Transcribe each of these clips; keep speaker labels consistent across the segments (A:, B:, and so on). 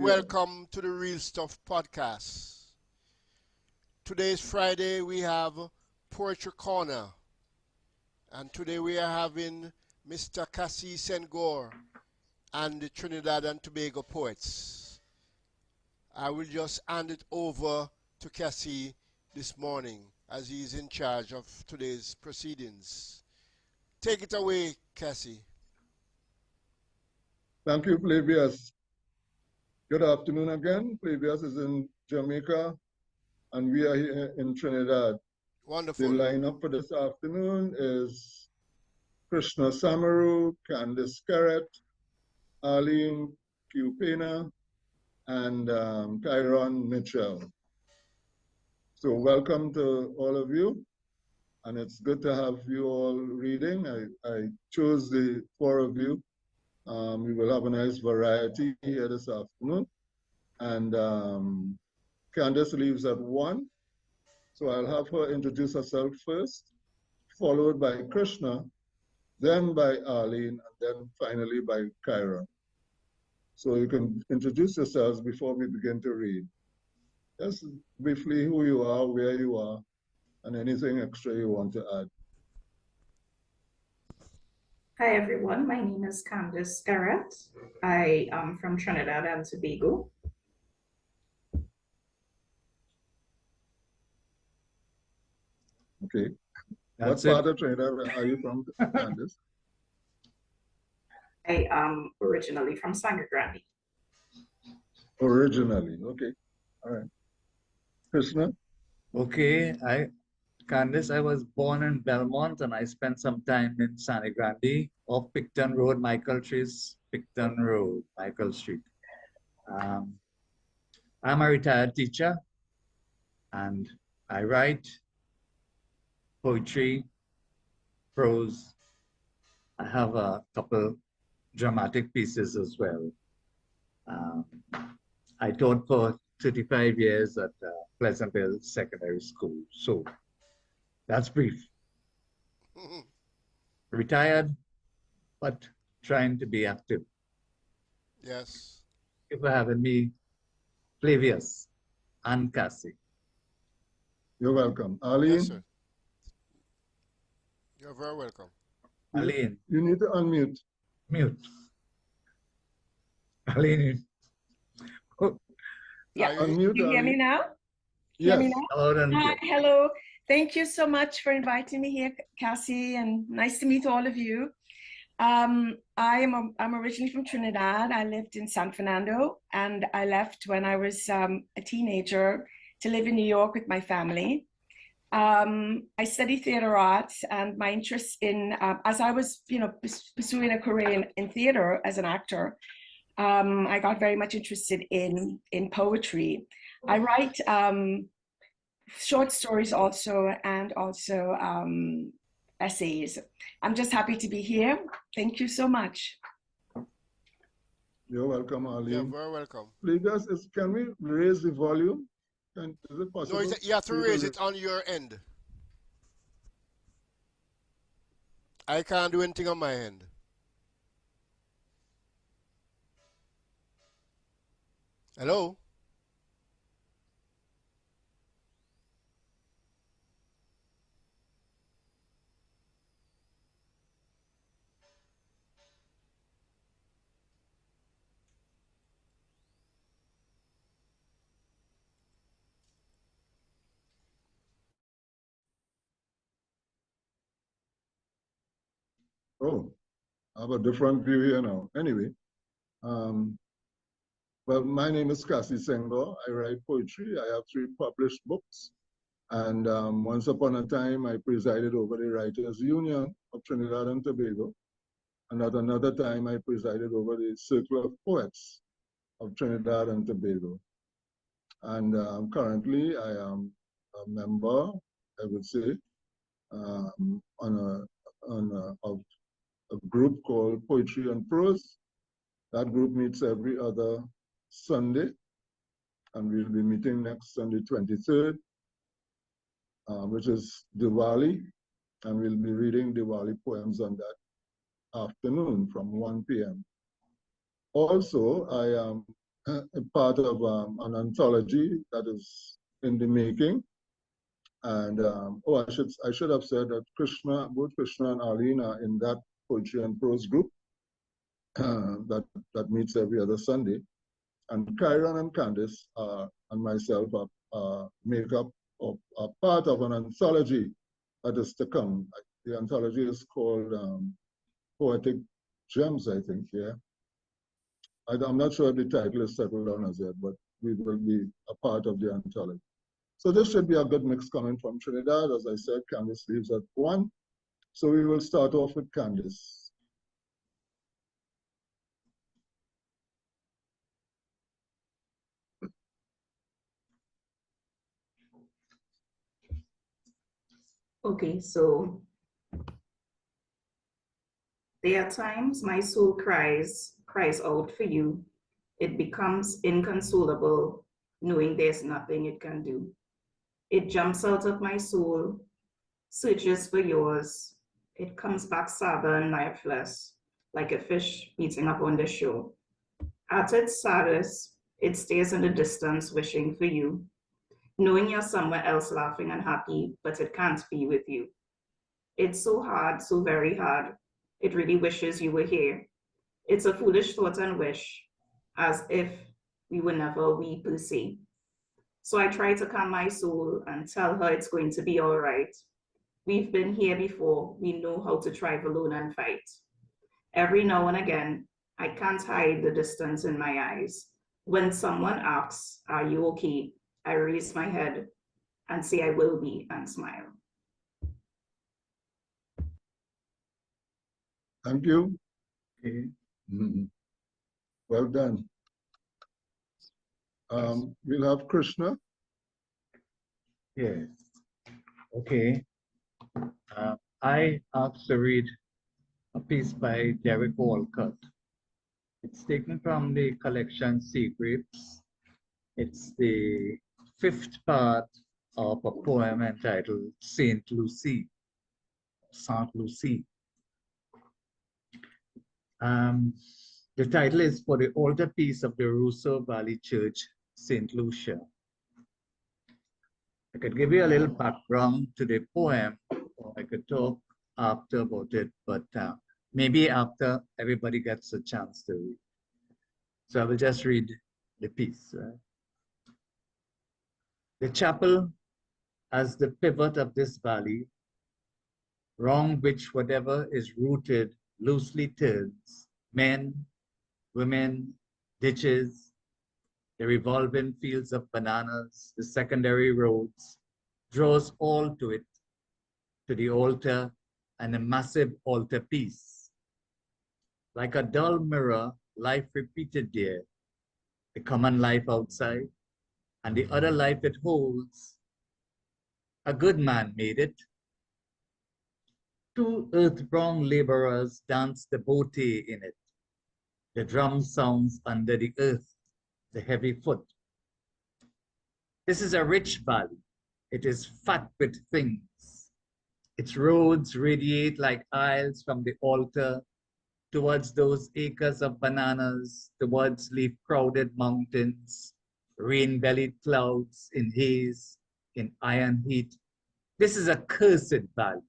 A: welcome to the Real Stuff podcast. Today's Friday, we have Poetry Corner, and today we are having Mr. SENGHOR and the Trinidad and Tobago poets. I will just hand it over to Cassie this morning as he is in charge of today's proceedings. Take it away, Cassie.
B: Thank you, Flavius. Good afternoon again. Flavius is in Jamaica, and we are here in Trinidad.
A: Wonderful.
B: The lineup for this afternoon is KRISHNA SAMAROO, CANDICE SKERRETTE, ARLENE QUIYOUPENA, and KYRON Mitchell. So welcome to all of you, and it's good to have you all reading. I chose the four of you. We will have a nice variety here this afternoon. And Candice leaves at 1. So I'll have her introduce herself first, followed by KRISHNA, then by ARLENE, and then finally by KYRON. So you can introduce yourselves before we begin to read. Just briefly who you are, where you are, and anything extra you want to add.
C: Hi everyone, my name is Candice SKERRETTE. I am from Trinidad and Tobago.
B: Okay. What part of Trinidad are you from, Candice?
C: I am originally from SKERRETTE.
B: Originally, okay. All right. KRISHNA?
D: Okay, Candice, I was born in Belmont and I spent some time in Sangre Grande off Picton Road, Michael Street, Picton Road, Michael Street. I'm a retired teacher and I write poetry, prose. I have a couple dramatic pieces as well. I taught for 35 years at Pleasantville Secondary School. So that's brief. Retired, but trying to be active.
A: Yes.
D: Thank you for having me, Flavius and Cassie.
B: You're welcome. ARLENE?
A: Yes, sir. You're very welcome.
D: ARLENE.
B: You need to unmute.
D: Mute. ARLENE. Oh.
E: Yeah.
B: Unmute,
E: You hear me now?
B: Yes.
E: Hear me now?
D: Hello,
E: Hi, hello. Thank you so much for inviting me here, Cassie, and nice to meet all of you. I'm originally from Trinidad. I lived in San Fernando, and I left when I was a teenager to live in New York with my family. I studied theater arts, and my interest in, as I was, pursuing a career in theater as an actor, I got very much interested in poetry. I write short stories also, and also essays. I'm just happy to be here. Thank you so much.
B: You're welcome, ARLENE.
A: You're very welcome.
B: Flavius, can we raise the volume? Is it possible?
A: No, you have to raise it on your end. I can't do anything on my end. Hello?
B: Oh, I have a different view here now. Anyway, well, my name is SENGHOR. I write poetry. I have 3 published books. And once upon a time, I presided over the Writers' Union of Trinidad and Tobago. And at another time, I presided over the Circle of Poets of Trinidad and Tobago. And currently, I am a member, I would say, of a group called Poetry and Prose. That group meets every other Sunday, and we'll be meeting next Sunday, 23rd, which is Diwali, and we'll be reading Diwali poems on that afternoon from 1 p.m. Also, I am a part of an anthology that is in the making. And oh, I should have said that both Krishna and Arlene are in that poetry and prose group that meets every other Sunday. And KYRON and Candice and myself make up of a part of an anthology that is to come. The anthology is called Poetic Gems, I think, yeah. I'm not sure if the title is settled on as yet, but we will be a part of the anthology. So this should be a good mix coming from Trinidad. As I said, Candice leaves at 1. So we will start off with Candice.
C: Okay, so there are times my soul cries out for you. It becomes inconsolable, knowing there's nothing it can do. It jumps out of my soul, searches for yours. It comes back sadder and lifeless, like a fish beating up on the shore. At its saddest, it stays in the distance, wishing for you, knowing you're somewhere else laughing and happy, but it can't be with you. It's so hard, so very hard. It really wishes you were here. It's a foolish thought and wish, as if we were never we per se. So I try to calm my soul and tell her it's going to be all right. We've been here before. We know how to thrive alone and fight. Every now and again, I can't hide the distance in my eyes. When someone asks, "Are you okay?" I raise my head and say, "I will be," and smile.
B: Thank you.
D: Okay.
B: Well done. We'll have Krishna.
D: Yes. Okay. I asked to read a piece by Derek Walcott. It's taken from the collection Sea Grapes. It's the 5th part of a poem entitled Saint Lucie. Saint Lucie. The title is for the altarpiece of the Russo Valley Church, St. Lucia. I could give you a little background to the poem, or I could talk after about it, but maybe after everybody gets a chance to read. So I will just read the piece. Right? The chapel as the pivot of this valley, round which whatever is rooted loosely turns, men, women, ditches, the revolving fields of bananas, the secondary roads, draws all to it, to the altar and a massive altarpiece. Like a dull mirror, life repeated there, the common life outside, and the other life it holds. A good man made it. 2 earth-bound laborers danced the bote in it. The drum sounds under the earth, the heavy foot. This is a rich valley. It is fat with things. Its roads radiate like aisles from the altar towards those acres of bananas, towards leaf-crowded mountains, rain-bellied clouds in haze, in iron heat. This is a cursed valley.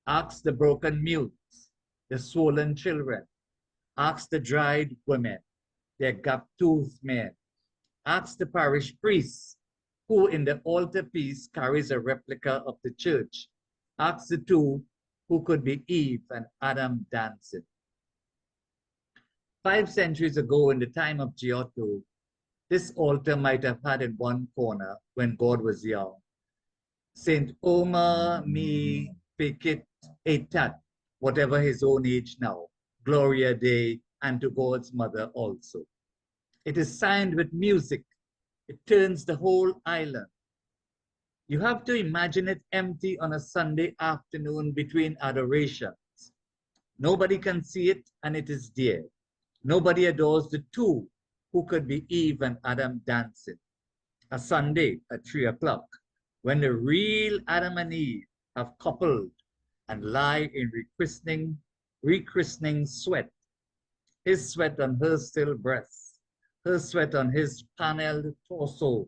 D: Ask the broken mutes, the swollen children. Ask the dried women, their gap-toothed men. Ask the parish priest, who in the altarpiece carries a replica of the church. Ask the 2 who could be Eve and Adam dancing. 5 centuries ago, in the time of Giotto, this altar might have had in one corner, when God was young, Saint Oma mi fecit etat, whatever his own age now, Gloria Dei, and to God's mother also. It is signed with music. It turns the whole island. You have to imagine it empty on a Sunday afternoon between adorations. Nobody can see it, and it is there. Nobody adores the 2 who could be Eve and Adam dancing. A Sunday at 3 o'clock, when the real Adam and Eve have coupled and lie in rechristening sweat, his sweat on her still breasts, her sweat on his paneled torso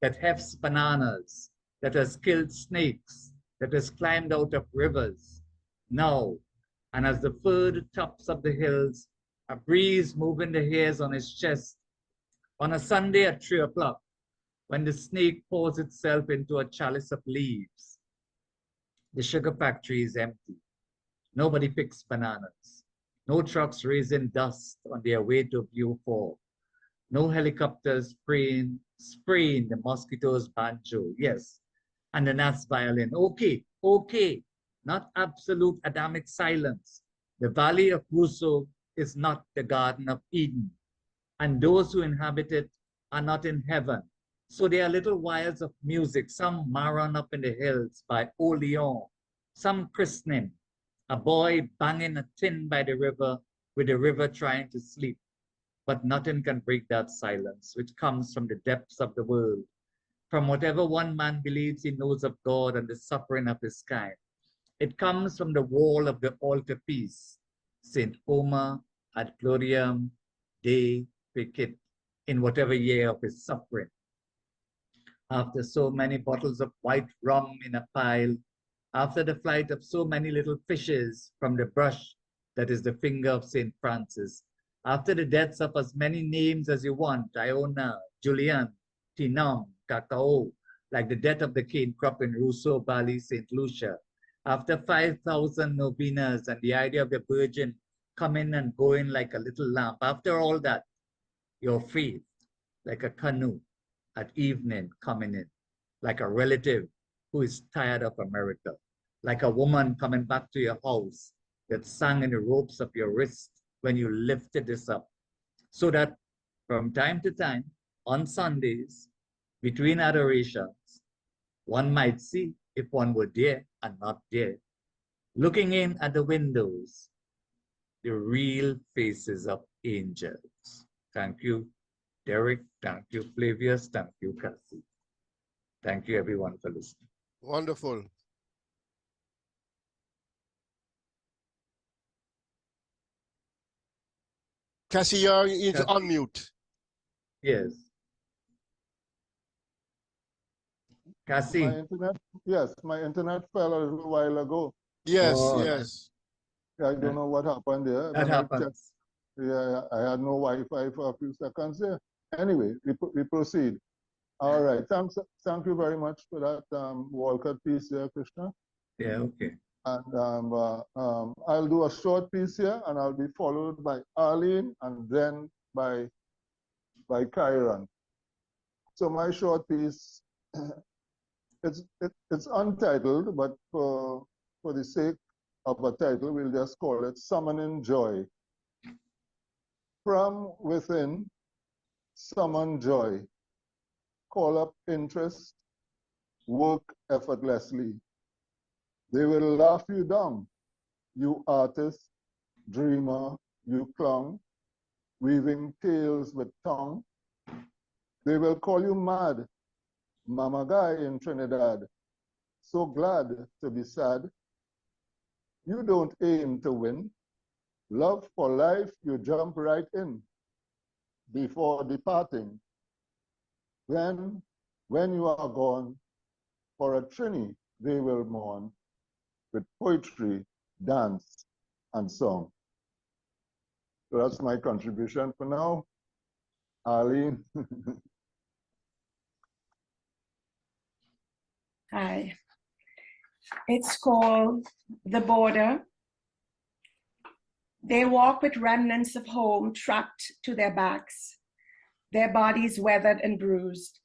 D: that hefts bananas, that has killed snakes, that has climbed out of rivers. Now, and as the furred tops of the hills, a breeze moving the hairs on his chest, on a Sunday at 3 o'clock, when the snake pours itself into a chalice of leaves, the sugar factory is empty. Nobody picks bananas. No trucks raising dust on their way to View 4. No helicopters spraying the mosquitoes' banjo. Yes, and the gnat's violin. Okay, okay. Not absolute Adamic silence. The valley of Rousseau is not the Garden of Eden, and those who inhabit it are not in heaven. So there are little wires of music, some marron up in the hills by Oleon, some christening, a boy banging a tin by the river with the river trying to sleep. But nothing can break that silence, which comes from the depths of the world, from whatever one man believes he knows of God and the suffering of his kind. It comes from the wall of the altarpiece, St. Omer ad Gloriam Dei Fecit, in whatever year of his suffering. After so many bottles of white rum in a pile, after the flight of so many little fishes from the brush that is the finger of St. Francis, after the deaths of as many names as you want, Iona, Julian, Tinam, Cacao, like the death of the cane crop in Rousseau Valley, St. Lucia, after 5,000 novenas and the idea of the Virgin coming and going like a little lamp, after all that, your faith, like a canoe at evening coming in, like a relative who is tired of America, like a woman coming back to your house that sang in the ropes of your wrist when you lifted this up, so that from time to time, on Sundays, between adorations, one might see, if one were there and not there, looking in at the windows, the real faces of angels. Thank you, Derek. Thank you, Flavius. Thank you, Cassie. Thank you, everyone, for listening.
A: Wonderful. Cassie, you're on mute.
D: Yes. Cassie.
B: My internet fell a little while ago.
A: Yes, yes.
B: I don't know what happened there.
D: That happens.
B: Yeah, I had no Wi-Fi for a few seconds there. Anyway, we proceed. All right. Thank you very much for that Walcott piece there, Krishna.
D: Yeah, okay.
B: And I'll do a short piece here, and I'll be followed by ARLENE and then by KYRON. So my short piece, it's untitled, but for the sake of a title, we'll just call it Summoning Joy. From within, summon joy. Call up interest, work effortlessly. They will laugh you down, you artist, dreamer, you clown, weaving tales with tongue. They will call you mad, mama guy in Trinidad, so glad to be sad. You don't aim to win. Love for life, you jump right in before departing. Then, when you are gone, for a Trini they will mourn with poetry, dance, and song. So that's my contribution for now. ARLENE.
E: Hi. It's called The Border. They walk with remnants of home trapped to their backs, their bodies weathered and bruised.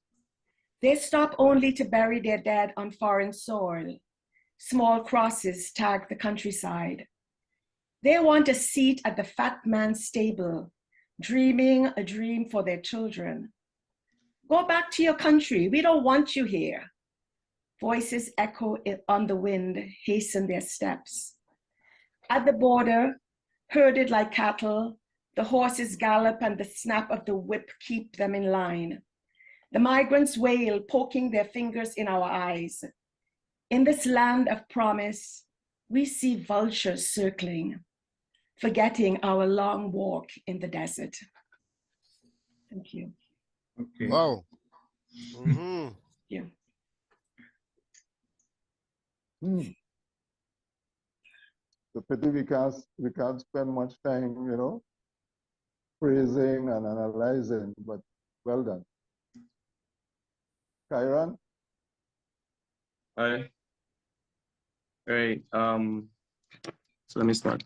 E: They stop only to bury their dead on foreign soil. Small crosses tag the countryside. They want a seat at the fat man's stable, dreaming a dream for their children. Go back to your country, we don't want you here. Voices echo on the wind, hasten their steps. At the border, herded like cattle, the horses gallop and the snap of the whip keep them in line. The migrants wail, poking their fingers in our eyes. In this land of promise, we see vultures circling, forgetting our long walk in the desert. Thank you.
D: Okay.
A: Wow. Mm-hmm.
E: Yeah.
B: The pity we can't spend much time, you know, praising and analyzing, but well done. KYRON?
F: Hi. Right. So let me start.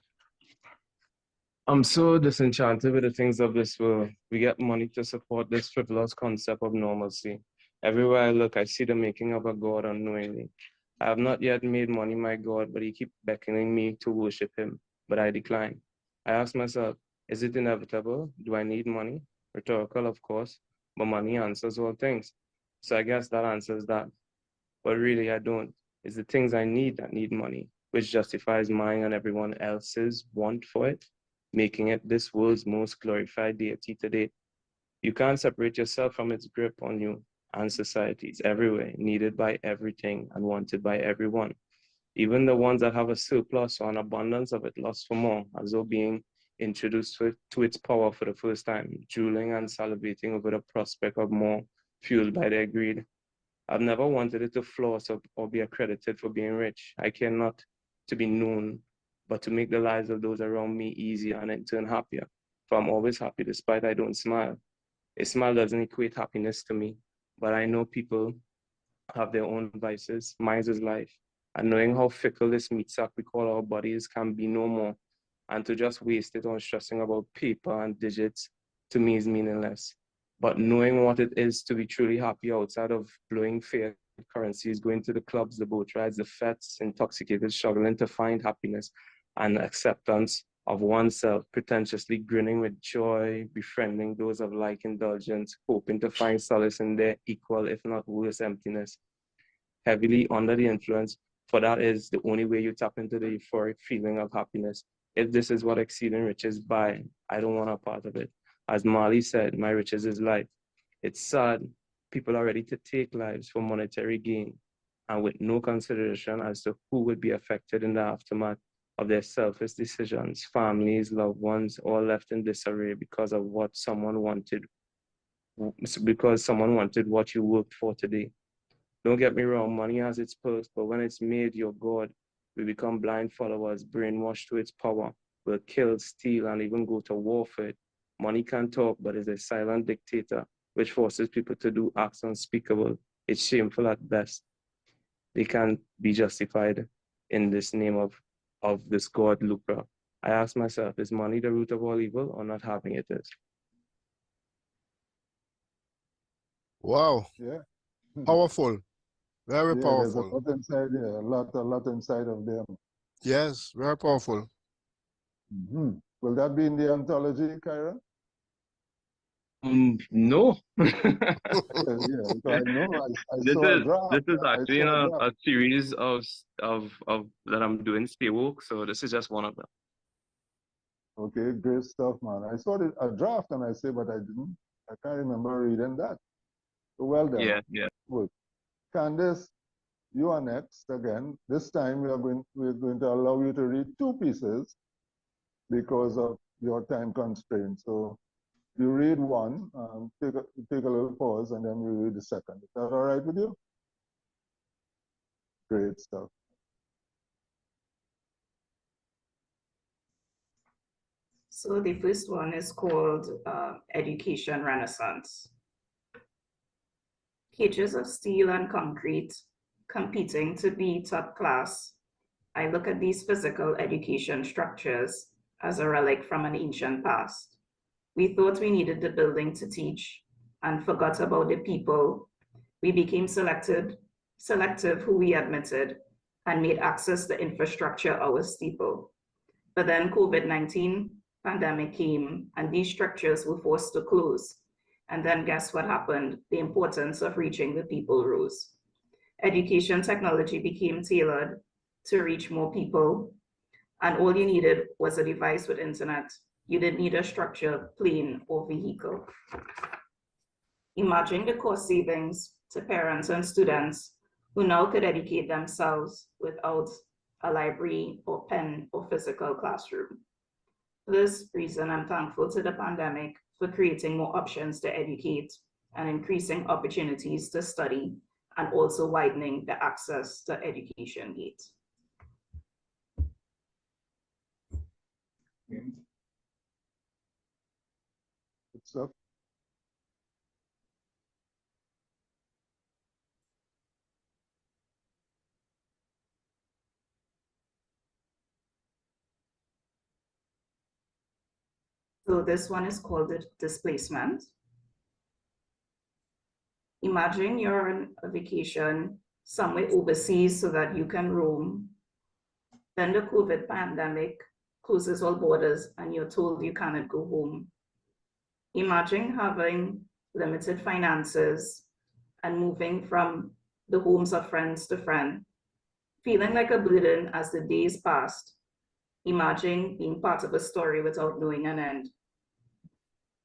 F: I'm so disenchanted with the things of this world. We get money to support this frivolous concept of normalcy. Everywhere I look, I see the making of a God unknowingly. I have not yet made money my God, but he keeps beckoning me to worship him, but I decline. I ask myself, is it inevitable? Do I need money? Rhetorical, of course, but money answers all things. So I guess that answers that. But really, I don't. It's the things I need that need money, which justifies mine and everyone else's want for it, making it this world's most glorified deity today. You can't separate yourself from its grip on you and societies everywhere, needed by everything and wanted by everyone. Even the ones that have a surplus or an abundance of it lust for more, as though being introduced to its power for the first time, drooling and salivating over the prospect of more, fueled by their greed. I've never wanted it to floss or be accredited for being rich. I care not to be known, but to make the lives of those around me easier and in turn happier. For I'm always happy despite I don't smile. A smile doesn't equate happiness to me, but I know people have their own vices. Mine is life. And knowing how fickle this meat sack we call our bodies can be no more, and to just waste it on stressing about paper and digits, to me is meaningless. But knowing what it is to be truly happy outside of blowing fiat currencies, going to the clubs, the boat rides, the fetes, intoxicated, struggling to find happiness and acceptance of oneself, pretentiously grinning with joy, befriending those of like indulgence, hoping to find solace in their equal, if not worse, emptiness, heavily under the influence, for that is the only way you tap into the euphoric feeling of happiness. If this is what exceeding riches buy, I don't want a part of it. As Marley said, my riches is life. It's sad people are ready to take lives for monetary gain and with no consideration as to who would be affected in the aftermath of their selfish decisions, families, loved ones, all left in disarray because of what someone wanted, because someone wanted what you worked for today. Don't get me wrong, money has its perks, but when it's made your God, we become blind followers, brainwashed to its power. We'll kill, steal, and even go to war for it. Money can talk, but is a silent dictator, which forces people to do acts unspeakable. It's shameful at best. They can't be justified in this name of this God lucre. I ask myself, is money the root of all evil or not having it is?
A: Wow.
B: Yeah.
A: Powerful. Very
B: Yeah, there's a
A: powerful.
B: lot inside there, a lot inside of them.
A: Yes, very powerful.
B: Will that be in the anthology, KYRON?
F: No.
B: Yeah, so I know. I
F: This
B: saw a
F: is
B: draft. I
F: actually in
B: saw a draft.
F: a series of that I'm doing stay woke, so this is just one of them.
B: Okay, great stuff, man. I saw a draft and I say, but I can't remember reading that. So well done.
F: Yeah.
B: Good. Candice, you are next again. This time we're going to allow you to read two pieces because of your time constraints. So you read one, take a little pause, and then we read the second. Is that all right with you? Great stuff.
C: So the first one is called Education Renaissance. Cages of steel and concrete competing to be top class. I look at these physical education structures as a relic from an ancient past. We thought we needed the building to teach and forgot about the people. We became selective who we admitted and made access to infrastructure our steeple. But then COVID-19 pandemic came and these structures were forced to close. And then guess what happened? The importance of reaching the people rose. Education technology became tailored to reach more people, and all you needed was a device with internet. You didn't need a structure, plane, or vehicle. Imagine the cost savings to parents and students who now could educate themselves without a library or pen or physical classroom. For this reason, I'm thankful to the pandemic for creating more options to educate and increasing opportunities to study, and also widening the access to education gate.
B: Good stuff.
C: So this one is called Displacement. Imagine you're on a vacation somewhere overseas so that you can roam. Then the COVID pandemic closes all borders and you're told you cannot go home. Imagine having limited finances and moving from the homes of friends to friend, feeling like a burden as the days passed. Imagine being part of a story without knowing an end.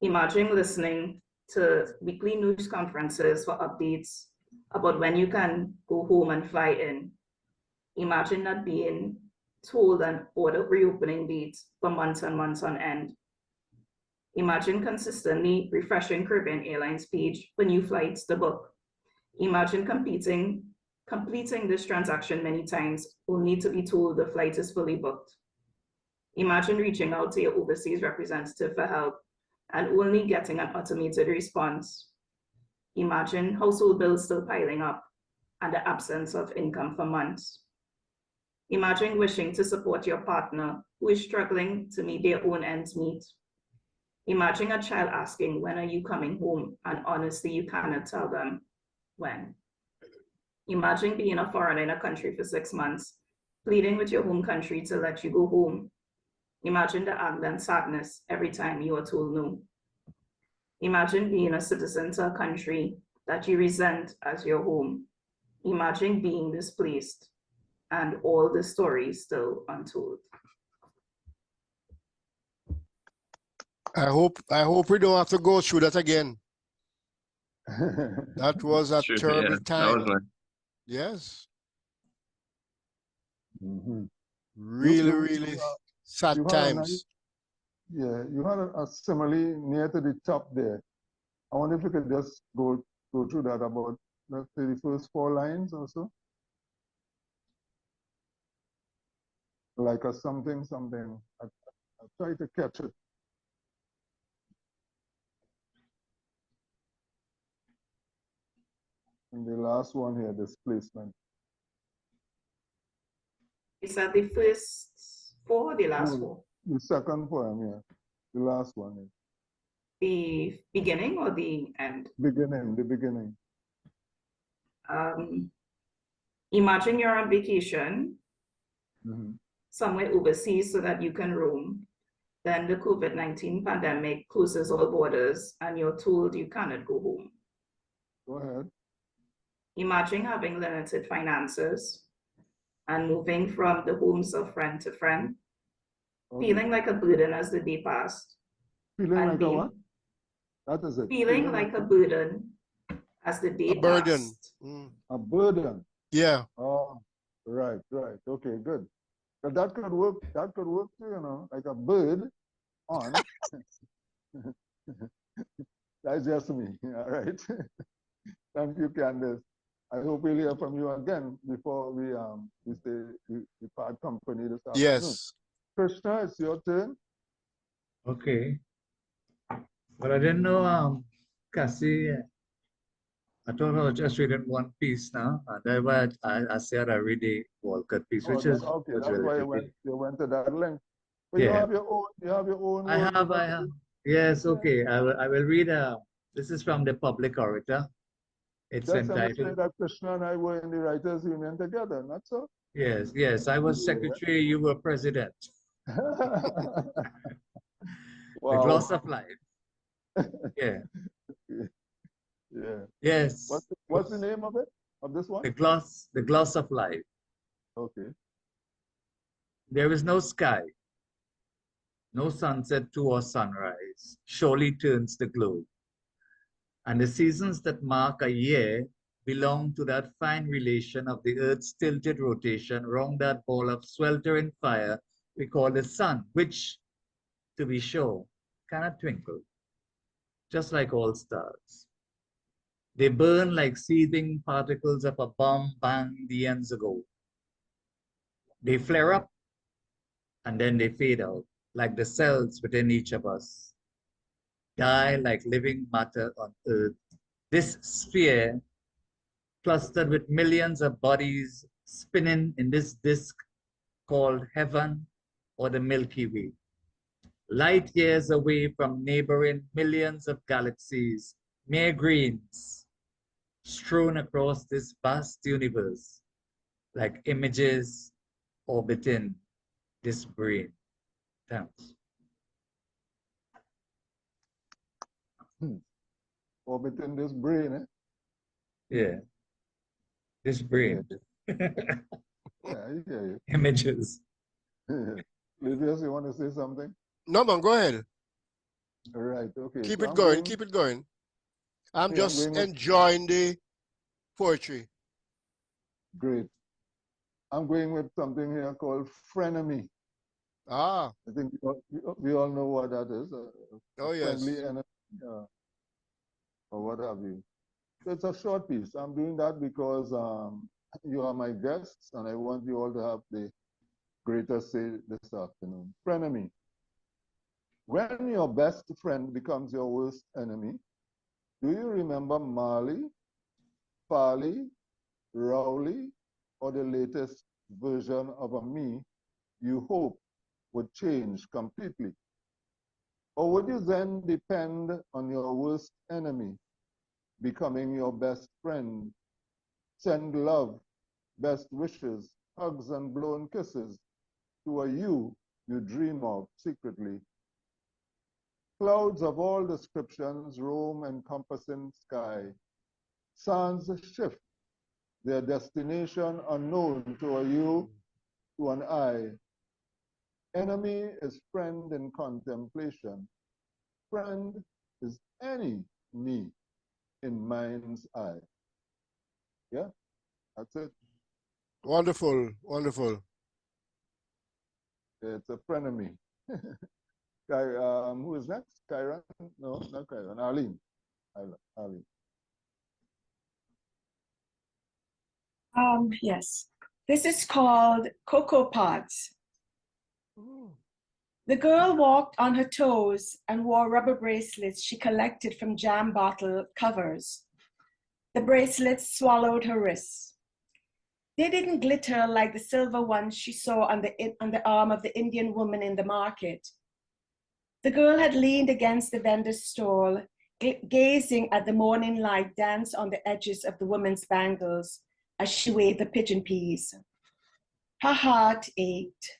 C: Imagine listening to weekly news conferences for updates about when you can go home and fly in. Imagine not being told an order reopening date for months and months on end. Imagine consistently refreshing Caribbean Airlines page for new flights to book. Imagine completing this transaction many times only to be told the flight is fully booked. Imagine reaching out to your overseas representative for help and only getting an automated response. Imagine household bills still piling up and the absence of income for months. Imagine wishing to support your partner who is struggling to meet their own ends meet. Imagine a child asking, when are you coming home? And honestly, you cannot tell them when. Imagine being a foreigner in a country for 6 months, pleading with your home country to let you go home. Imagine the anger and sadness every time you are told no. Imagine being a citizen to a country that you resent as your home. Imagine being displaced and all the stories still untold.
A: I hope we don't have to go through that again. That was a terrible time.
F: That was
A: Yes.
B: Mm-hmm.
A: Really sad times.
B: You had a simile near to the top there. I wonder if you could just go through that about, let's say, the first 4 lines or so. Like a something. I'll try to catch it. And the last one here, displacement.
C: Is that the first 4 or the last 4?
B: The second poem, yeah. The last one is.
C: The beginning or the end?
B: The beginning.
C: Imagine you're on vacation
B: Mm-hmm.
C: somewhere overseas so that you can roam. Then the COVID-19 pandemic closes all borders and you're told you cannot go home.
B: Go ahead.
C: Imagine having limited finances and moving from the homes of friend to friend, feeling like a burden as the day passed.
B: Feeling like a what? That is it.
C: Feeling like a burden as the day
A: A burden.
C: passed.
B: A burden.
A: Yeah.
B: Oh, right. Okay, good. But that could work too, like a bird on. That's just me. All right. Thank you, Candice. I hope we'll hear from you again before we part company this afternoon.
A: Yes.
B: Krishna, it's your turn.
D: Okay. But I didn't know, Cassie, I thought I was just reading one piece now, and that's why I said I read the Walcott piece, which is
B: okay. That's
D: really
B: why you went to that link. But
D: yeah.
B: you have your own.
D: I have. Yes, okay. I will read. This is from the Public Orator. It's
B: Just
D: entitled.
B: that Krishna and I were in the Writers' Union together, not so?
D: Yes. I was secretary. You were president.
B: Wow.
D: The Gloss of Life. Yeah.
B: Yeah.
D: Yes.
B: What's the name of it? Of this one?
D: The Gloss of Life.
B: Okay.
D: There is no sky, no sunset to or sunrise, surely turns the globe. And the seasons that mark a year belong to that fine relation of the Earth's tilted rotation round that ball of sweltering fire we call the sun, which to be sure, cannot twinkle, just like all stars. They burn like seething particles of a bomb banged eons ago. They flare up and then they fade out, like the cells within each of us, die like living matter on Earth. This sphere, clustered with millions of bodies spinning in this disk called heaven or the Milky Way, light years away from neighboring millions of galaxies, mere grains strewn across this vast universe, like images orbiting this brain. Thanks.
B: Orbiting this brain, eh?
D: Yeah, this brain.
B: Yeah, I hear
D: Images.
B: you. Livius, you want to say something?
A: No, man, go ahead.
B: All right, okay.
A: Keep
B: so
A: it going, keep it going. I'm
B: I'm
A: just
B: going with-
A: enjoying the poetry.
B: Great. I'm going with something here called frenemy.
A: Ah,
B: I think we all know what that is.
A: oh yes.
B: Friendly enemy, or what have you. So it's a short piece. I'm doing that because you are my guests and I want you all to have the greater say this afternoon. Frenemy. When your best friend becomes your worst enemy, do you remember Marley, Farley, Rowley, or the latest version of a me you hope would change completely? Or would you then depend on your worst enemy becoming your best friend? Send love, best wishes, hugs and blown kisses to a you dream of secretly. Clouds of all descriptions roam encompassing sky. Suns shift, their destination unknown to a you, to an I. Enemy is friend in contemplation. Friend is any me in mind's eye. Yeah, that's it.
A: Wonderful, wonderful.
B: It's a frenemy. Who is next? KYRON? No, not KYRON. ARLENE. ARLENE.
E: Yes. This is called Cocoa Pods. The girl walked on her toes and wore rubber bracelets she collected from jam bottle covers. The bracelets swallowed her wrists. They didn't glitter like the silver ones she saw on the arm of the Indian woman in the market. The girl had leaned against the vendor's stall, gazing at the morning light dance on the edges of the woman's bangles as she weighed the pigeon peas. Her heart ached.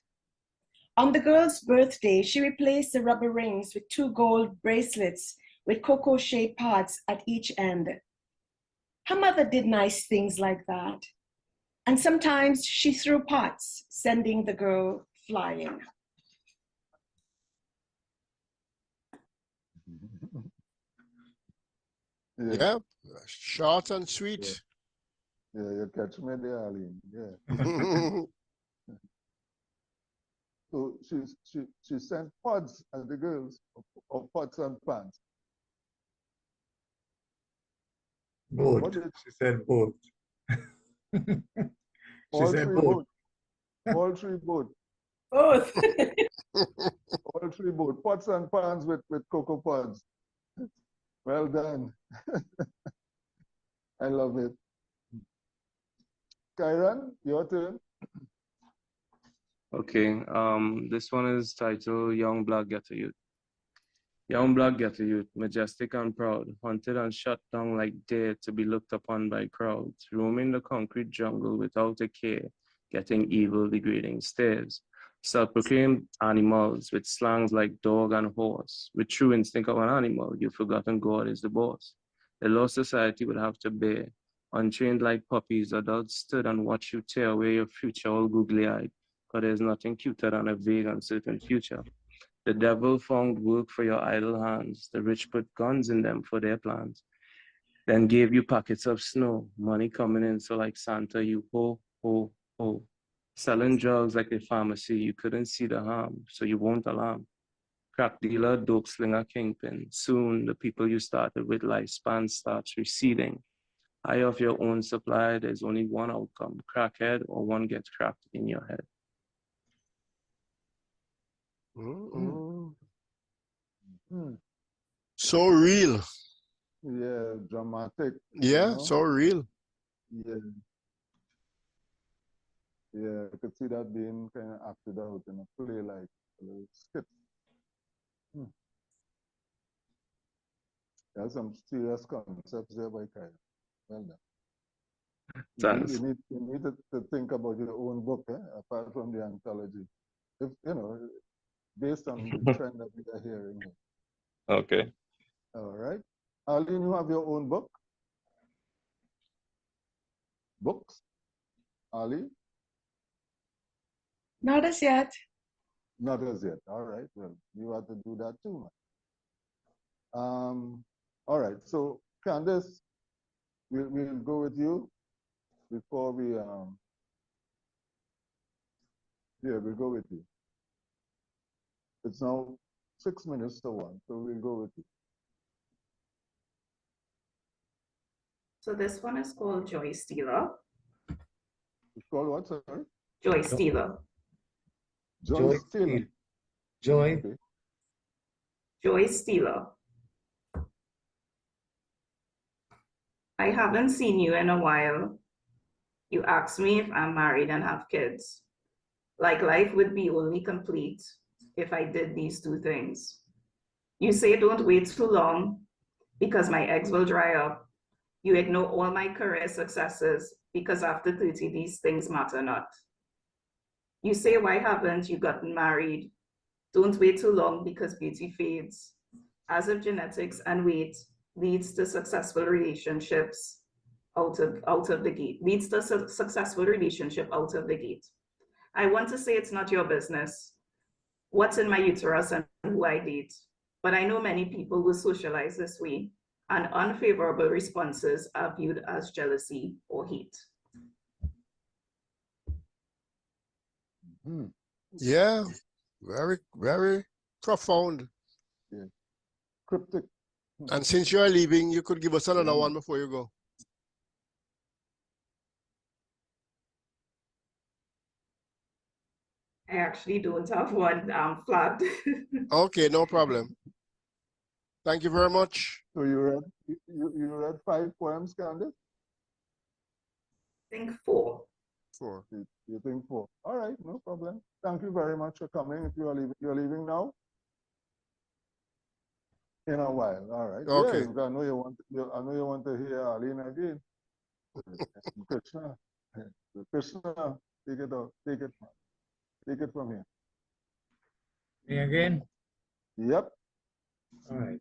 E: On the girl's birthday, she replaced the rubber rings with 2 gold bracelets with cocoa-shaped pods at each end. Her mother did nice things like that. And sometimes she threw pots, sending the girl flying.
A: Yeah, short and sweet.
B: Yeah, you catch me there, ARLENE. Yeah. So she sent pods at the girls, or pots and pans.
D: Both.
B: What did
D: She said both.
B: all
D: said
B: three
D: both.
B: All three both.
E: Both.
B: All three both. Pots and pans with cocoa pods. Well done. I love it. KYRON, your turn.
F: Okay, this one is titled Young Black Ghetto Youth. Young black ghetto youth, majestic and proud, hunted and shot down like deer to be looked upon by crowds, roaming the concrete jungle without a care, getting evil, degrading stares. Self-proclaimed animals with slangs like dog and horse, with true instinct of an animal, you've forgotten God is the boss. The lost society would have to bear. Untrained like puppies, adults stood and watched you tear away your future all googly-eyed, because there's nothing cuter than a vague, uncertain future. The devil found work for your idle hands. The rich put guns in them for their plans. Then gave you packets of snow, money coming in, so like Santa, you ho, ho, ho. Selling drugs like a pharmacy, you couldn't see the harm, so you won't alarm. crack dealer, dope slinger, kingpin. Soon, the people you started with lifespan starts receding. High off your own supply, there's only one outcome, crackhead or one gets cracked in your head.
A: So real.
B: Yeah, dramatic.
A: Yeah,
B: you know?
A: so real.
B: Yeah. Yeah, I could see that being kind of acted out in a play, like a little skit. There's some serious concepts there by Kyron. Well done.
F: Thanks.
B: You need to think about your own book, apart from the anthology. If you know, based on the trend that we are hearing here.
F: Okay.
B: All right. Arlene, you have your own book? Books? Arlene?
E: Not as yet.
B: Not as yet. All right. Well, you have to do that too, man. All right. So, Candice, we'll go with you before we yeah, we'll go with you. It's now 6 minutes to 1, so we'll go with you.
C: So this one is called Joy Stealer.
B: It's called what, sorry?
C: Joy Stealer.
B: Joy Stealer.
D: Joy.
B: Okay.
C: Joy Stealer. I haven't seen you in a while. You asked me if I'm married and have kids. Like life would be only complete if I did these two things. You say don't wait too long because my eggs will dry up. You ignore all my career successes because after 30, these things matter not. You say, why haven't you gotten married? Don't wait too long because beauty fades. As if genetics and weight leads to successful relationships out of the gate, leads to a successful relationship out of the gate. I want to say it's not your business what's in my uterus and who I date, but I know many people who socialize this way, and unfavorable responses are viewed as jealousy or hate.
A: Yeah, very, very profound.
B: Yeah. Cryptic.
A: And since you are leaving, you could give us another one before you go.
C: I actually don't have one flagged.
A: Okay, no problem. Thank you very much.
B: So you read 5 poems, Candice?
C: I think 4.
B: 4. You think 4? All right, no problem. Thank you very much for coming. If you're leaving now. In a while, all right.
A: Okay.
B: Yeah, I know you want to hear Arlene again. Krishna, Krishna, take it from here.
D: Me again?
B: Yep.
D: All right.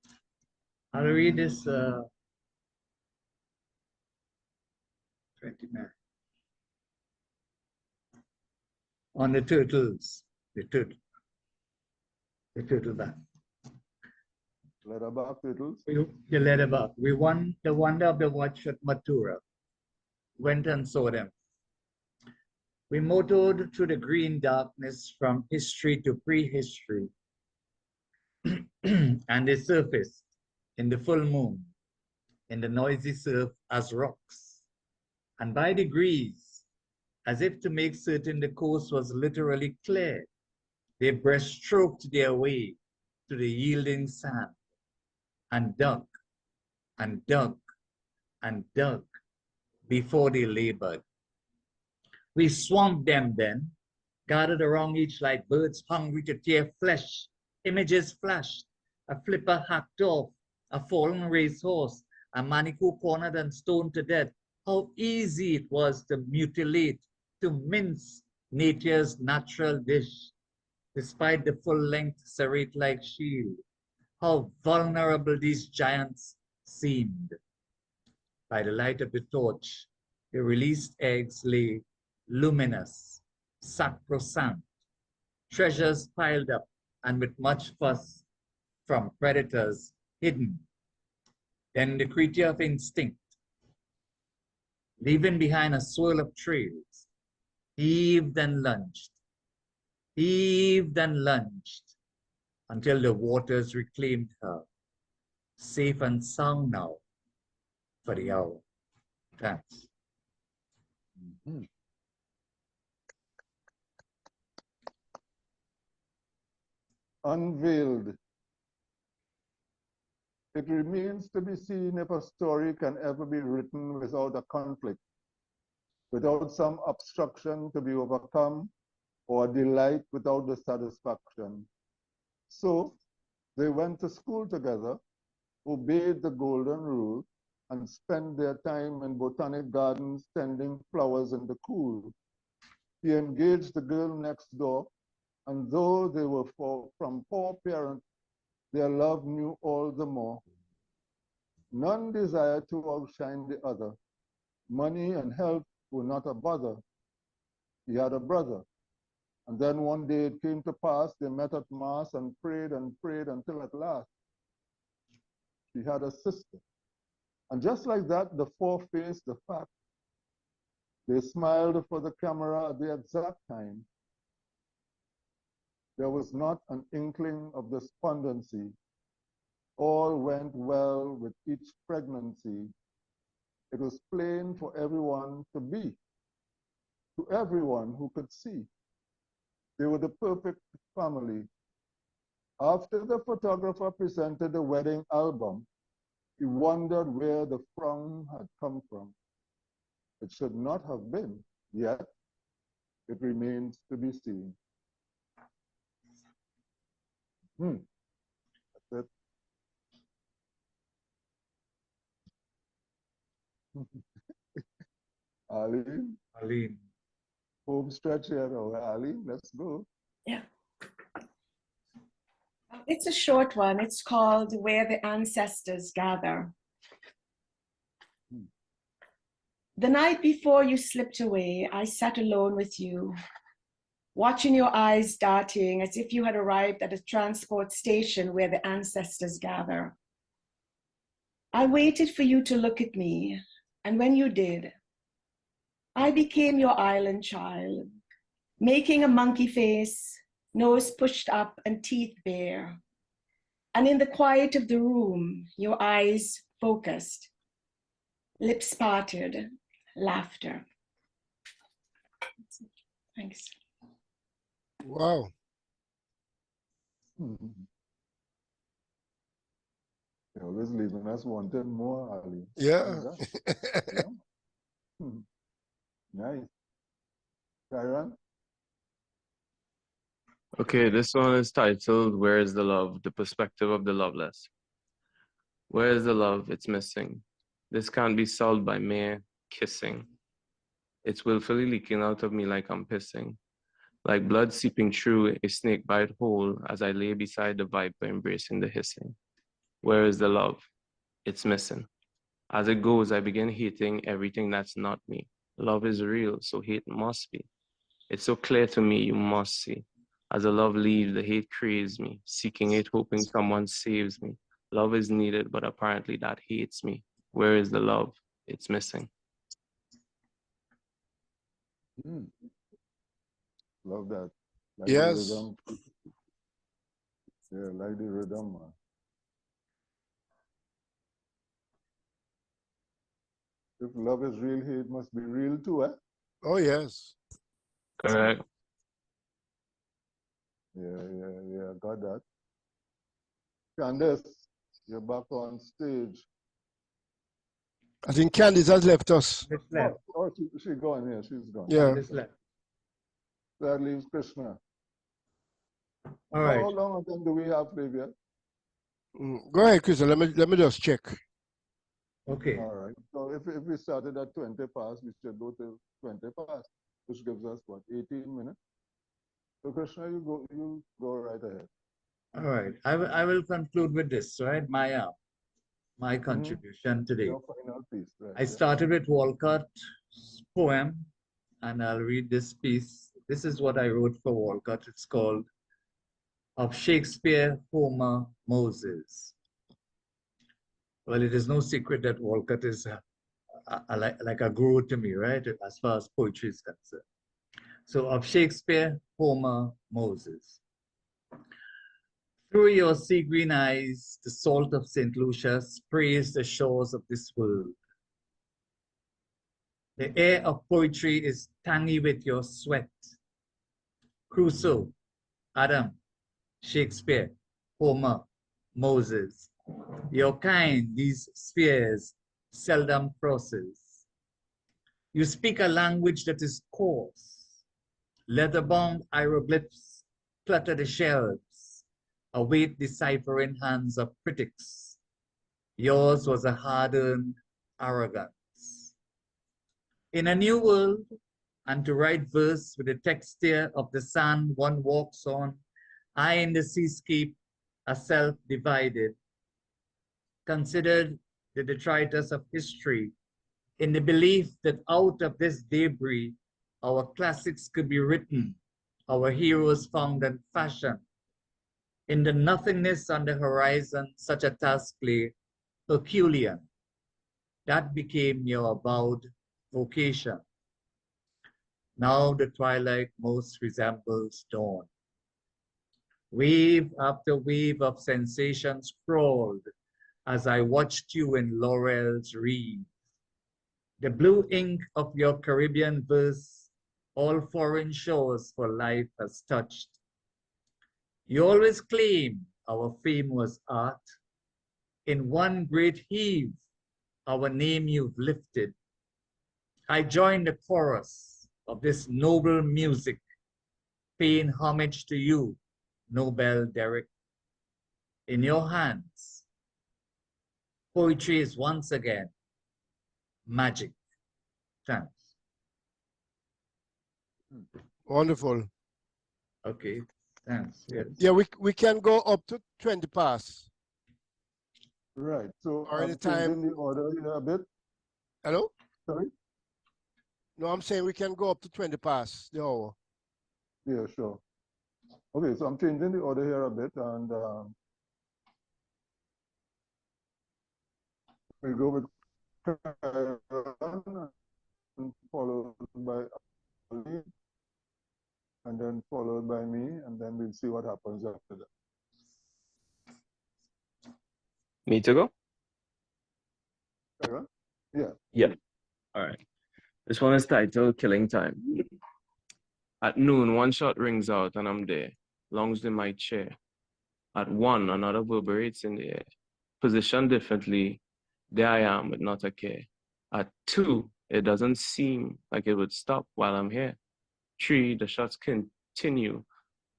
D: I'll read this 29. On the turtles. The turtle back.
B: Leatherback turtles.
D: The leatherback. We won the wonder of the watch at Matura. Went and saw them. We motored through the green darkness from history to prehistory. And they surfaced in the full moon, in the noisy surf as rocks. And by degrees, as if to make certain the coast was literally clear, they breaststroked their way to the yielding sand and dug and dug and dug before they labored. We swamped them then, gathered around each like birds hungry to tear flesh. Images flashed, a flipper hacked off, a fallen racehorse, a manitou cornered and stoned to death. How easy it was to mutilate, to mince nature's natural dish, despite the full-length serrate-like shield. How vulnerable these giants seemed. By the light of the torch, the released eggs lay luminous, sacrosanct, treasures piled up and with much fuss from predators hidden. Then the creature of instinct, leaving behind a swirl of trails, heaved and lunged, until the waters reclaimed her, safe and sound now for the hour. Thanks.
B: Mhm. Unveiled. It remains to be seen if a story can ever be written without a conflict, without some obstruction to be overcome, or a delight without the satisfaction. So they went to school together, obeyed the golden rule, and spent their time in botanic gardens tending flowers in the cool. He engaged the girl next door, and though they were from poor parents, their love knew all the more. None desired to outshine the other. Money and health were not a bother. He had a brother. And then one day it came to pass, they met at Mass and prayed until at last she had a sister. And just like that, the four faced the fact. They smiled for the camera at the exact time. There was not an inkling of despondency. All went well with each pregnancy. It was plain for everyone to be, to everyone who could see. They were the perfect family. After the photographer presented the wedding album, he wondered where the frown had come from. It should not have been, yet it remains to be seen. That's it. ARLENE,
D: ARLENE.
B: home stretch here. ARLENE, let's go.
E: Yeah. It's a short one. It's called Where the Ancestors Gather. The night before you slipped away, I sat alone with you, watching your eyes darting as if you had arrived at a transport station where the ancestors gather. I waited for you to look at me, and when you did, I became your island child, making a monkey face, nose pushed up and teeth bare. And in the quiet of the room, your eyes focused, lips parted, laughter. Thanks.
A: Wow.
B: You're always leaving us wanting more, ARLENE.
A: Yeah.
B: Yeah. Nice. KYRON?
F: Okay, this one is titled Where is the Love? The Perspective of the Loveless. Where is the love? It's missing. This can't be solved by mere kissing. It's willfully leaking out of me like I'm pissing. Like blood seeping through a snake bite hole as I lay beside the viper embracing the hissing. Where is the love? It's missing. As it goes, I begin hating everything that's not me. Love is real, so hate must be. It's so clear to me, you must see. As the love leaves, the hate craves me, seeking it, hoping someone saves me. Love is needed, but apparently that hates me. Where is the love? It's missing.
B: Love that. Like
A: Yes.
B: the rhythm. Yeah, like the rhythm, man. If love is real, hate must be real too, eh?
A: Oh, yes.
F: Correct.
B: Yeah, got that. Candice, you're back on stage.
A: I think Candice has left us.
D: This left.
B: Oh, she gone, yeah, she's gone.
A: Yeah.
D: This left.
B: That leaves KRISHNA.
D: All right.
B: How long again do we have, Flavia?
A: Go ahead, Krista. Let me just check.
D: Okay.
B: All right. So if we started at 20 past, we should go till 20 past, which gives us what, 18 minutes? So KRISHNA, you go right ahead.
D: All right. I will conclude with this, right? My contribution today.
B: Your final piece, right?
D: I started with Walcott's poem, and I'll read this piece. This is what I wrote for Walcott. It's called Of Shakespeare, Homer, Moses. Well, it is no secret that Walcott is like a guru to me, right? As far as poetry is concerned. So of Shakespeare, Homer, Moses. Through your sea green eyes, the salt of St. Lucia sprays the shores of this world. The air of poetry is tangy with your sweat. Crusoe, Adam, Shakespeare, Homer, Moses. Your kind, these spheres seldom crosses. You speak a language that is coarse. Leather-bound hieroglyphs clutter the shelves, await deciphering hands of critics. Yours was a hard-earned arrogance. In a new world, and to write verse with the texture of the sand one walks on, I in the seascape, a self divided, considered the detritus of history, in the belief that out of this debris, our classics could be written, our heroes found and fashioned. In the nothingness on the horizon, such a task lay Herculean. That became your avowed vocation. Now the twilight most resembles dawn. Wave after wave of sensations crawled as I watched you in laurel's wreath. The blue ink of your Caribbean verse, all foreign shores for life has touched. You always claim our fame was art. In one great heave, our name you've lifted. I join the chorus of this noble music, paying homage to you, Nobel Derek. In your hands, poetry is once again magic. Thanks.
A: Wonderful.
D: Okay, thanks. Yes.
A: Yeah, we can go up to 20 past.
B: Right. So
A: Or
B: I'm
A: anytime.
B: changing the order here a bit.
A: Hello?
B: Sorry?
A: No, I'm saying we can go up to 20 past the hour.
B: Yeah, sure. Okay, so I'm changing the order here a bit, and we'll go with KYRON, and followed by ARLENE, and then followed by me, and then we'll see what happens after that.
F: Me to go?
B: KYRON? Yeah.
F: Yeah. All right. This one is titled Killing Time. At noon, one shot rings out and I'm there, lounged in my chair. At 1, another reverberates in the air. Positioned differently, there I am with not a care. At 2, it doesn't seem like it would stop while I'm here. 3, the shots continue,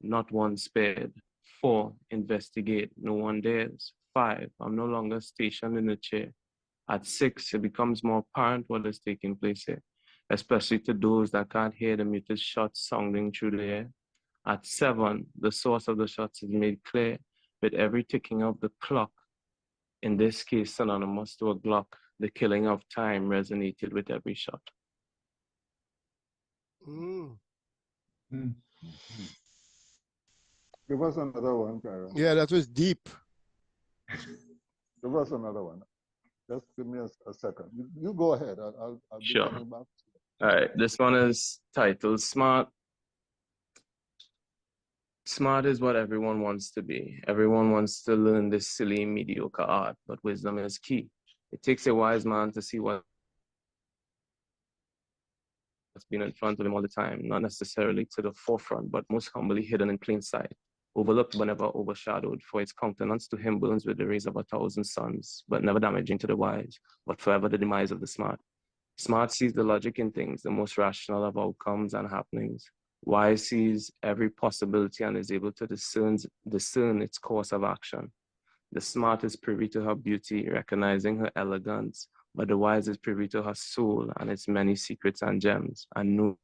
F: not one spared. 4, investigate, no one dares. 5, I'm no longer stationed in the chair. At 6, it becomes more apparent what is taking place here, especially to those that can't hear the muted shots sounding through the air. At 7, the source of the shots is made clear with every ticking of the clock, in this case synonymous to a Glock. The killing of time resonated with every shot.
A: Mm.
B: Give us another one, KYRON.
A: Yeah, that was deep.
B: Give us another one. Just give me a second. You go ahead. I'll be
F: Sure.
B: coming back.
F: All right, this one is titled Smart. Smart is what everyone wants to be. Everyone wants to learn this silly, mediocre art, but wisdom is key. It takes a wise man to see what's been in front of him all the time, not necessarily to the forefront, but most humbly hidden in plain sight, overlooked but never overshadowed, for its countenance to him burns with the rays of 1,000 suns, but never damaging to the wise, but forever the demise of the smart. Smart sees the logic in things, the most rational of outcomes and happenings. Wise sees every possibility and is able to discern its course of action. The smart is privy to her beauty, recognizing her elegance, but the wise is privy to her soul and its many secrets and gems, and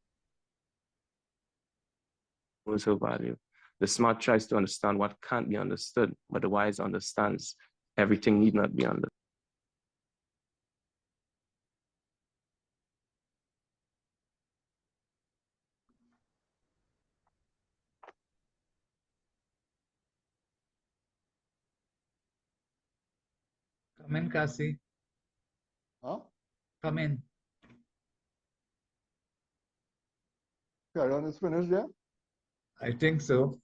F: knows her value. The smart tries to understand what can't be understood, but the wise understands everything need not be understood.
D: Come in, Cassie.
B: Huh?
D: Come in.
B: KYRON is finished, yeah?
D: I think so.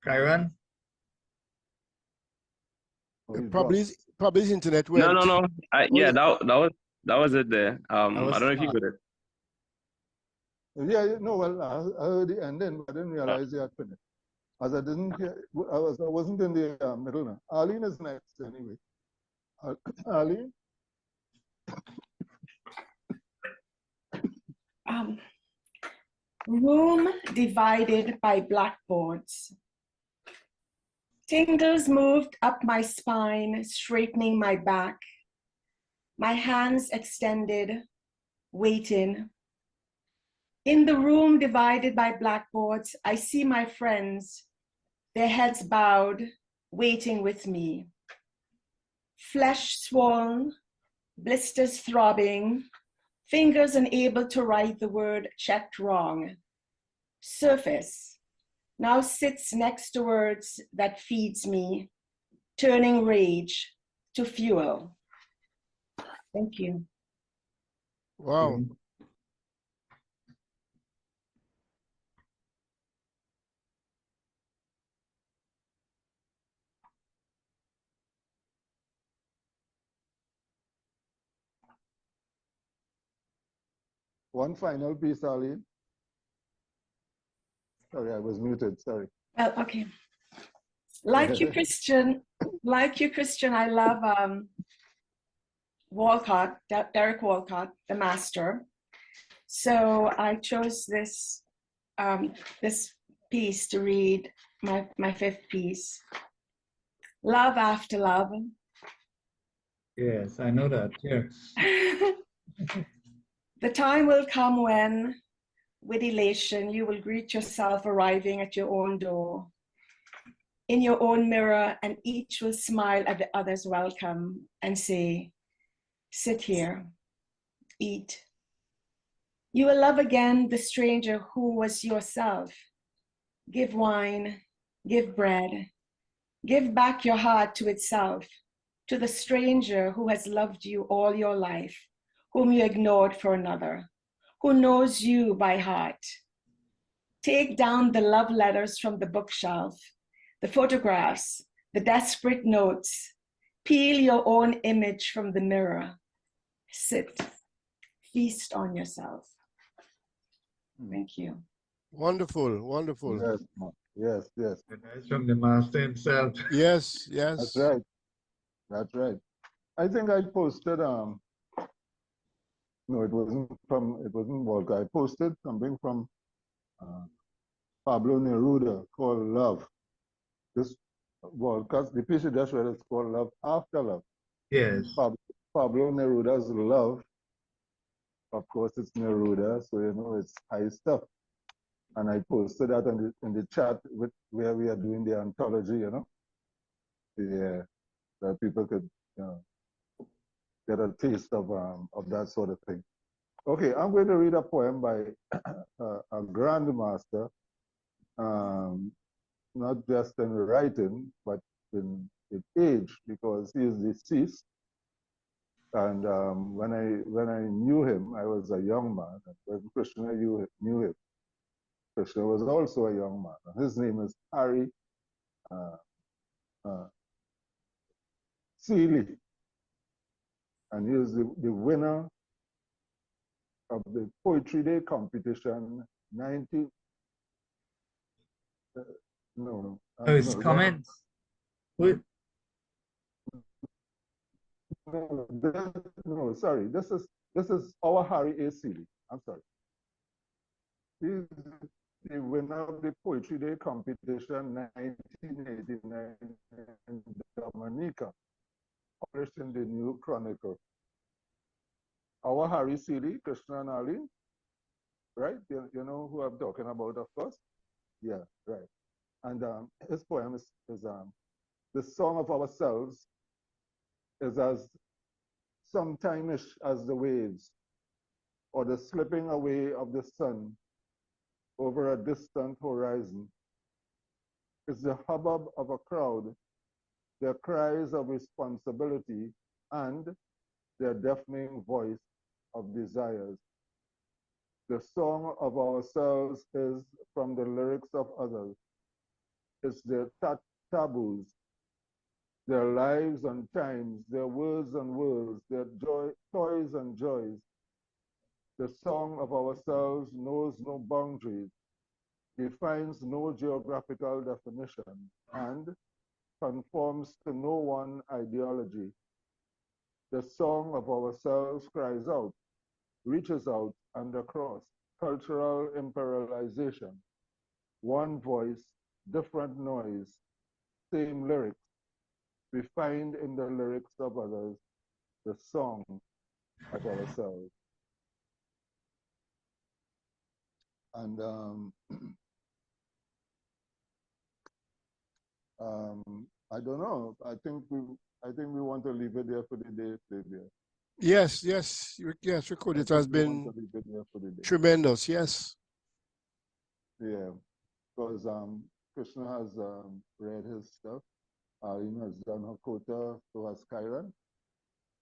D: KYRON?
B: Oh, he
A: Probably
B: dropped.
A: probably his internet went.
F: No.
A: Oh,
F: Yeah, that was it there. I
D: was
F: don't know if you got it.
B: Yeah, no, well, I heard the ending, but I didn't realize he had finished. As I didn't hear, I wasn't in the middle now. Arlene is next anyway. Arlene?
E: Room divided by blackboards. Tingles moved up my spine, straightening my back. My hands extended, waiting. In the room divided by blackboards, I see my friends, their heads bowed, waiting with me. Flesh swollen, blisters throbbing, fingers unable to write the word checked wrong. Surface now sits next to words that feeds me, turning rage to fuel. Thank you.
A: wow.
B: One final piece, Arlene. Sorry, I was muted, sorry.
E: Well, okay. Like you, Christian, I love Walcott, Derek Walcott, the master. So I chose this this piece to read, my fifth piece. Love after love.
D: Yes, I know that. Here.
E: The time will come when, with elation, you will greet yourself arriving at your own door, in your own mirror, and each will smile at the other's welcome and say, sit here, eat. You will love again the stranger who was yourself. Give wine, give bread, give back your heart to itself, to the stranger who has loved you all your life, whom you ignored for another, who knows you by heart. Take down the love letters from the bookshelf, the photographs, the desperate notes. Peel your own image from the mirror. Sit, feast on yourself. Thank you.
A: Wonderful, wonderful.
B: Yes.
D: It's from the master himself.
A: Yes, yes.
B: That's right. That's right. I think I posted, no, it wasn't Walcott. I posted something from Pablo Neruda called Love. This Walcott, the piece you just read is called Love After Love.
D: Yes.
B: Pablo Neruda's Love, of course, it's Neruda, so you know it's high stuff. And I posted that in the chat where we are doing the anthology, you know, that people could get a taste of that sort of thing. Okay, I'm going to read a poem by a grandmaster, not just in writing, but in age, because he is deceased. And when I knew him, I was a young man. And when Krishna knew him, Krishna was also a young man. His name is Harry Seeley. And he is the winner of the Poetry Day competition,
D: His comments.
B: No, sorry. This is our Harry A. Seeley. I'm sorry. He's the winner of the Poetry Day competition 1989 in Dominica, published in the New Chronicle. Our Harry Seeley, Krishna and Arlene, right? You know who I'm talking about, of course? Yeah, right. And his poem is the song of ourselves is as sometime-ish as the waves, or the slipping away of the sun over a distant horizon. It's the hubbub of a crowd, their cries of responsibility, and their deafening voice of desires. The song of ourselves is from the lyrics of others. It's their taboos, their lives and times, their words and worlds, their toys and joys. The song of ourselves knows no boundaries, defines no geographical definition, and conforms to no one ideology. The song of ourselves cries out, reaches out and across cultural imperialization. One voice, different noise, same lyrics. We find in the lyrics of others the song of ourselves. And I don't know. I think we want to leave it there for the day, Flavia.
A: Yes, we could. It has been tremendous. Yes.
B: Yeah, because Krishna has read his stuff. Arlene has done her quota, so has KYRON.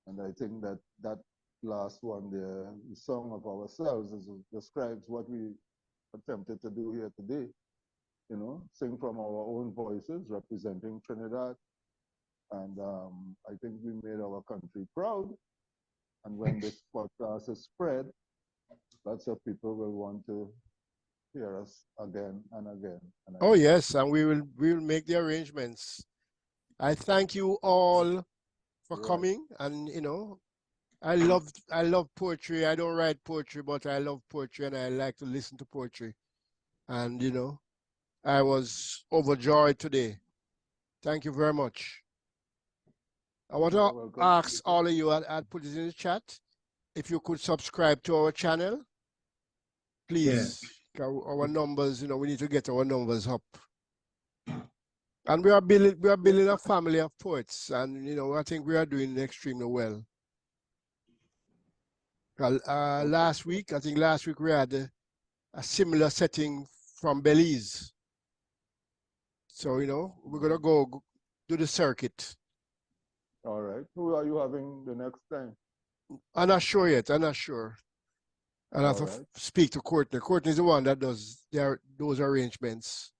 B: And I think that last one there, the song of ourselves, describes what we attempted to do here today. You know, sing from our own voices, representing Trinidad. And I think we made our country proud. And when this podcast is spread, lots of people will want to hear us again and again. And again.
A: Oh yes, and we will make the arrangements. I thank you all for coming, and you know, I love poetry. I don't write poetry, but I love poetry, and I like to listen to poetry. And you know, I was overjoyed today. Thank you very much. I want to ask all of you, I'd put it in the chat, if you could subscribe to our channel, please.
D: Yeah.
A: Our numbers, you know, we need to get our numbers up. And we are building a family of poets, and you know, I think we are doing extremely well. Last week we had a similar setting from Belize. So, you know, we're gonna go do the circuit.
B: All right. Who are you having the next time?
A: I'm not sure yet. I'm not sure. I'll have to speak to Courtney. Courtney is the one that does those arrangements.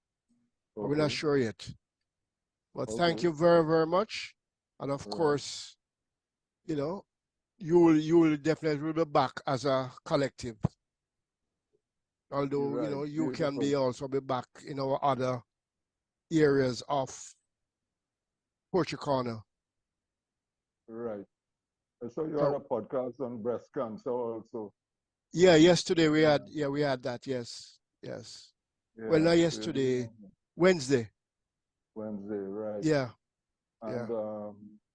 A: Okay. But we're not sure yet. But thank you very, very much. And of course, you know, you will definitely be back as a collective. Although, you know, you can also be back in our other areas of Poetry Corner.
B: Right. So you had a podcast on breast cancer also.
A: Yeah, yesterday we had that, yes. Yeah, well, not yesterday, Wednesday.
B: Wednesday, right.
A: Yeah.
B: And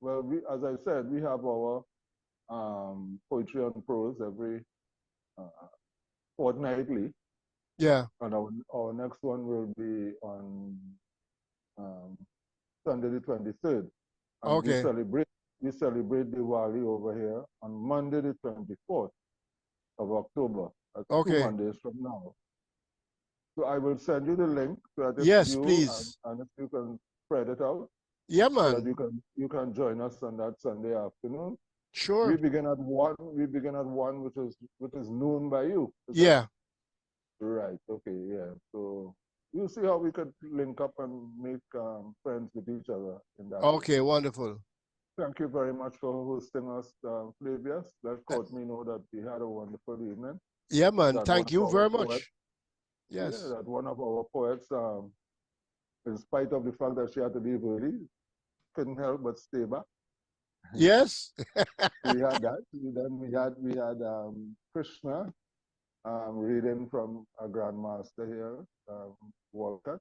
B: well, as I said, we have our poetry and prose every fortnightly.
A: Yeah.
B: And our next one will be on Sunday the 23rd. And
A: okay.
B: We celebrate Diwali over here on Monday the 24th of October. That's 2 Mondays from now. So I will send you the link so that
A: yes, please.
B: And if you can spread it out.
A: Yeah, man.
B: So that you can join us on that Sunday afternoon.
A: Sure.
B: We begin at 1. We begin at 1, which is noon by you.
A: Yeah.
B: Right. Okay. Yeah. So we'll see how we could link up and make friends with each other in that.
A: Okay. Way. Wonderful.
B: Thank you very much for hosting us, Flavius. Let Courtney know that we had a wonderful evening.
A: Yeah, man. Thank you very much. Yes.
B: Yeah, that one of our poets, in spite of the fact that she had to leave early, couldn't help but stay back.
A: Yes.
B: We had that. Then we had Krishna reading from a grandmaster here, Walcott.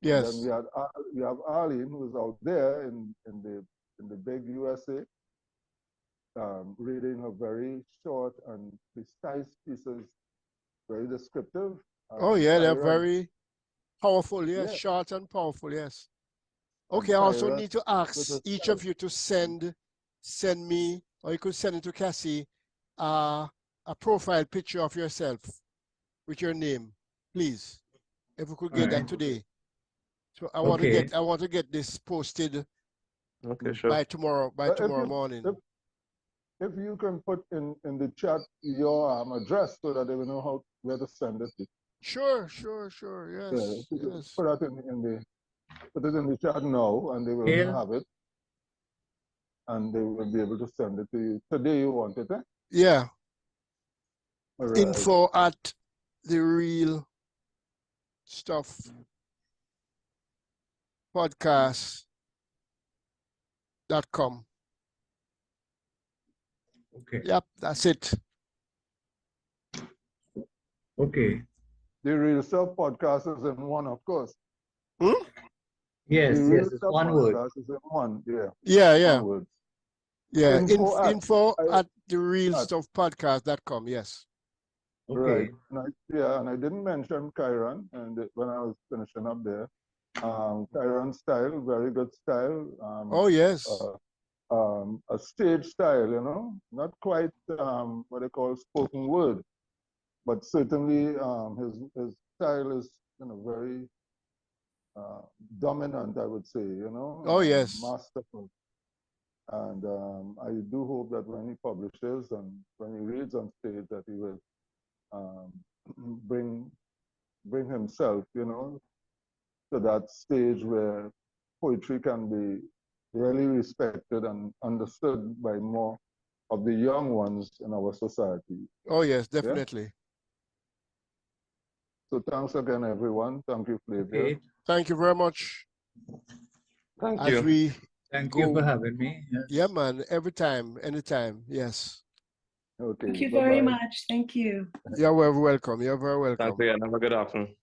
A: Yes.
B: And then we have Arlene, who's out there in the big USA, reading her very short and precise pieces, very descriptive.
A: Oh yeah, they're very powerful. Yes, short and powerful. Yes. Okay, I also need to ask each of you to send me, or you could send it to Cassie, a profile picture of yourself with your name, please. If we could get that today. So I want to get this posted by tomorrow morning.
B: If you can put in the chat your address so that they will know where to send it.
A: Sure. Yes.
B: Put it in the chat now, and they will have it. and they will be able to send it to you. Today you want it, eh?
A: Yeah.
B: All right.
A: Info at the real stuff podcast.com.
D: Okay.
A: Yep, that's it.
D: Okay.
B: The Real Stuff podcast is in one, of course.
D: Yes,
B: The
D: yes,
B: Real
D: it's
B: Stuff
D: one word.
B: podcast is in one, yeah.
A: Yeah.
B: One word.
A: Yeah.
B: Info
A: At the real stuff podcast.com. Yes.
B: Right.
D: Okay.
B: And I didn't mention KYRON, and when I was finishing up there, KYRON style, very good style.
A: Oh, yes.
B: A stage style, you know, not quite what they call spoken word, but certainly his style is, you know, very dominant, I would say, you know.
A: Oh, yes.
B: Masterful. And I do hope that when he publishes and when he reads on stage that he will bring himself, you know, to that stage where poetry can be really respected and understood by more of the young ones in our society.
A: Oh, yes, definitely.
B: Yeah? So thanks again, everyone. Thank you, Flavia.
D: Okay.
A: Thank you very much.
F: Thank
A: As
F: you.
A: we
D: Thank
A: go,
D: you for having me. Yes.
A: yeah, man, every time, anytime, yes.
B: Okay.
E: Thank you
B: bye-bye.
E: very much. Thank you.
A: You're very welcome. You're very welcome.
F: Thanks again. Have a good afternoon.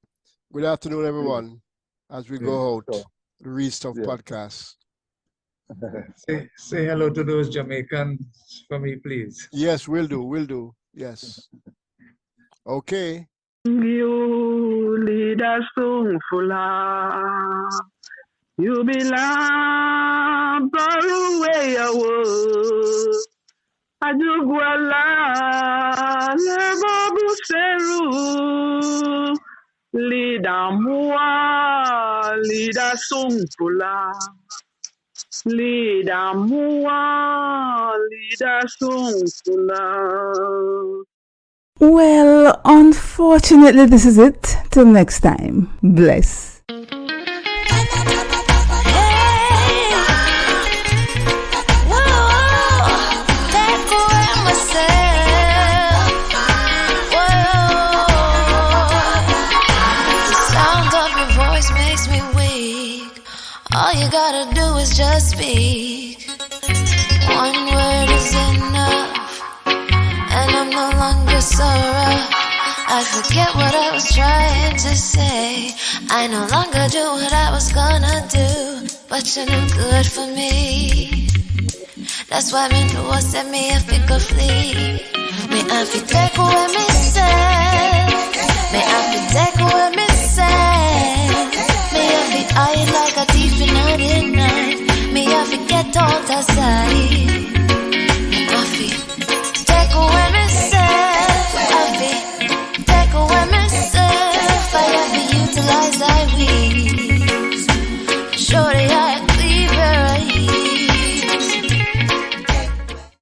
A: Good afternoon, everyone. As we go out,
B: Sure.
A: the Real Stuff
B: Yeah.
A: podcast.
D: Say hello to those Jamaicans for me, please.
A: Yes, we'll do. Yes. Okay.
G: You lead us so full. You belong far away away. Ajugwala lebo buseru. Lida mua, lida sungfula. Lida mua, lida sungfula.
H: Well, unfortunately, this is it. Till next time. Bless.
I: All you gotta do is just speak. One word is enough, and I'm no longer so rough. I forget what I was trying to say. I no longer do what I was gonna do, but you're no good for me. That's why me do what set me a figure flee. Me have to take away me say. Me have to take away me